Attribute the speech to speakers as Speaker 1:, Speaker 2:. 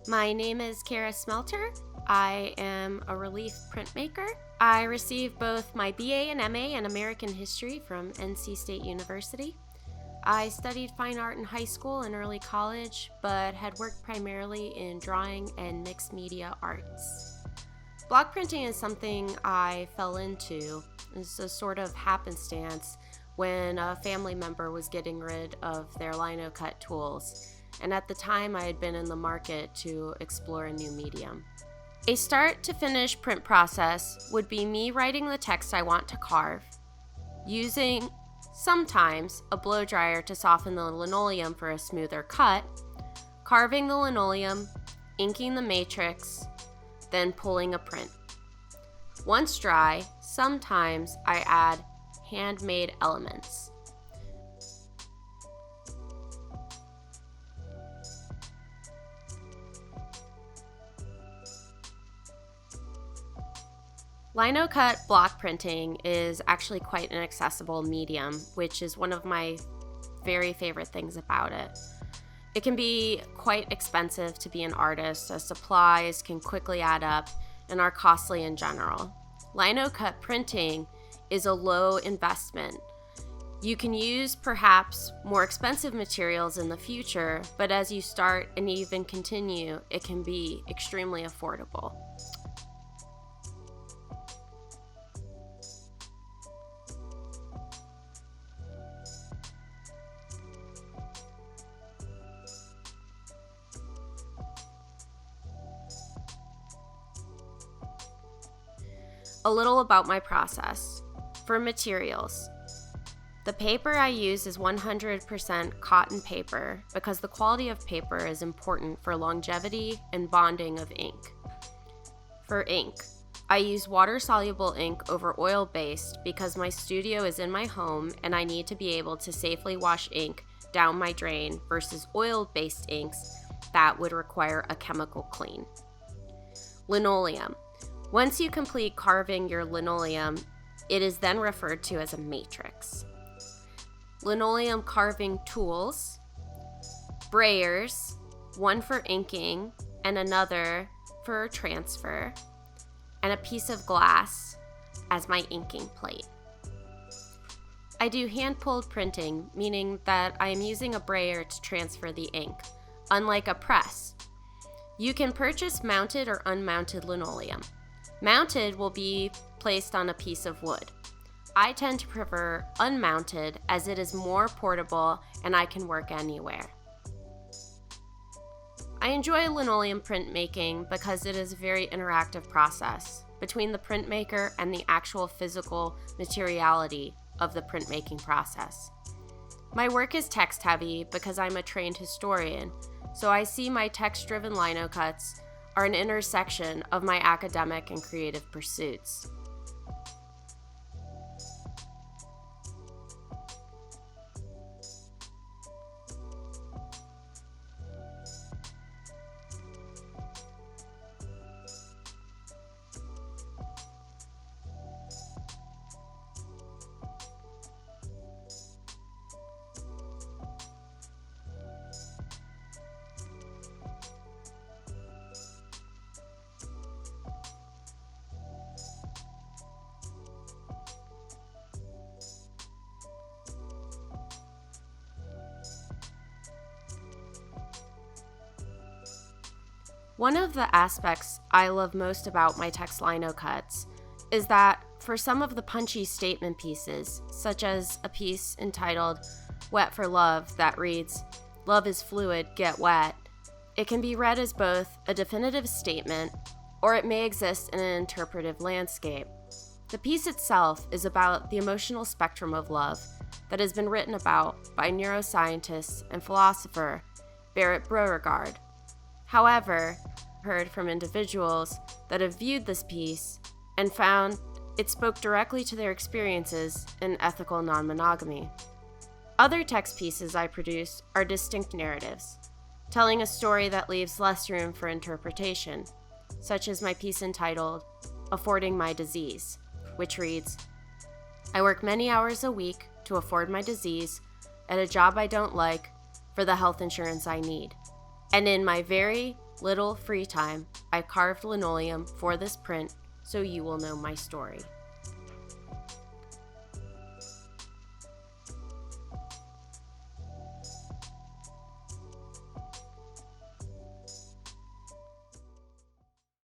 Speaker 1: My name is Cara Smelter. I am a relief printmaker. I received both my BA and MA in American History from NC State University. I studied fine art in high school and early college, but had worked primarily in drawing and mixed media arts. Block printing is something I fell into. It's a sort of happenstance when a family member was getting rid of their lino cut tools, and at the time I had been in the market to explore a new medium. A start to finish print process would be me writing the text I want to carve, using sometimes a blow dryer to soften the linoleum for a smoother cut, carving the linoleum, inking the matrix, then pulling a print. Once dry, sometimes I add handmade elements. Lino cut block printing is actually quite an accessible medium, which is one of my very favorite things about it. It can be quite expensive to be an artist, as supplies can quickly add up and are costly in general. Lino cut printing is a low investment. You can use perhaps more expensive materials in the future, but as you start and even continue, it can be extremely affordable. A little about my process. For materials, the paper I use is 100% cotton paper because the quality of paper is important for longevity and bonding of ink. For ink, I use water-soluble ink over oil-based because my studio is in my home and I need to be able to safely wash ink down my drain versus oil-based inks that would require a chemical clean. Linoleum. Once you complete carving your linoleum, it is then referred to as a matrix. Linoleum carving tools, brayers, one for inking and another for transfer, and a piece of glass as my inking plate. I do hand-pulled printing, meaning that I am using a brayer to transfer the ink, unlike a press. You can purchase mounted or unmounted linoleum. Mounted will be placed on a piece of wood. I tend to prefer unmounted as it is more portable and I can work anywhere. I enjoy linoleum printmaking because it is a very interactive process between the printmaker and the actual physical materiality of the printmaking process. My work is text heavy because I'm a trained historian, so I see my text-driven lino cuts are an intersection of my academic and creative pursuits. One of the aspects I love most about my text lino cuts is that for some of the punchy statement pieces, such as a piece entitled Wet for Love that reads, "Love is fluid, get wet," it can be read as both a definitive statement or it may exist in an interpretive landscape. The piece itself is about the emotional spectrum of love that has been written about by neuroscientist and philosopher Berit Beauregard. However, I've heard from individuals that have viewed this piece and found it spoke directly to their experiences in ethical non-monogamy. Other text pieces I produce are distinct narratives, telling a story that leaves less room for interpretation, such as my piece entitled Affording My Disease, which reads, "I work many hours a week to afford my disease at a job I don't like for the health insurance I need. And in my very little free time, I carved linoleum for this print so you will know my story.